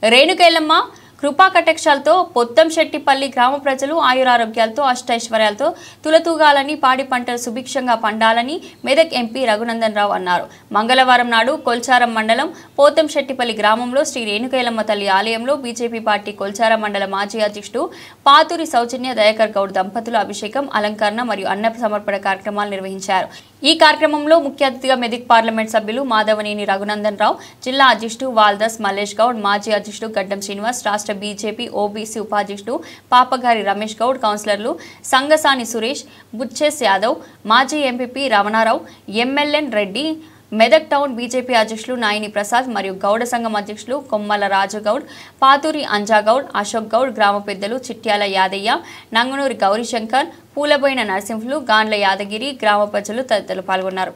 రేణుకెల్లమ్మ కృపా కటాక్షాలతో పొత్తంశెట్టిపల్లి గ్రామ ప్రజలు ఆయురారోగ్యాలతో అష్టైశ్వర్యాలతో తులతూగాలని పాడి పంటలు సుభిక్షంగా పండాలని మెదక్ ఎంపీ రఘునందన్ రావు అన్నారు. మంగళవారం నాడు కొల్చారం మండలం పొత్తంశెట్టిపల్లి గ్రామంలో శ్రీ రేణుకెల్లమ్మ తల్లి ఆలయంలో బీజేపీ పార్టీ కొల్చారం మండల మాజీ అధ్యక్షుడు పాతూరి సౌజన్య దయాకర్ గౌడ్ దంపతులు అభిషేకం, అలంకరణ మరియు అన్న సమర్పణ కార్యక్రమాలు నిర్వహించారు. ఈ కార్యక్రమంలో ముఖ్య అతిథిగా మెదక్ పార్లమెంట్ సభ్యులు మాధవనేని రఘునందన్ రావు, జిల్లా అధ్యక్షుడు వాల్దాస్ మల్లేష్ గౌడ్, మాజీ అధ్యక్షుడు గడ్డం శ్రీనివాస్, రాష్ట్ర బీజేపీ ఓబీసీ ఉపాధ్యక్షుడు పాపగారి రమేష్ గౌడ్, కౌన్సిలర్లు సంగసాని సురేష్, బుచ్చేస్ యాదవ్, మాజీ MPP Ramanarao, MLN Reddy, Medak town BJP అధ్యక్షులు నాయిని ప్రసాద్ మరియు గౌడ సంఘం అధ్యక్షులు కొమ్మల రాజగౌడ్, పాతూరి అంజాగౌడ్, అశోక్ గౌడ్, గ్రామ పెద్దలు చిట్యాల యాదయ్య, నంగనూరి గౌరీశంకర్, పూలబోయిన నరసింహులు, గాండ్ల యాదగిరి, గ్రామ ప్రజలు తదితరులు పాల్గొన్నారు.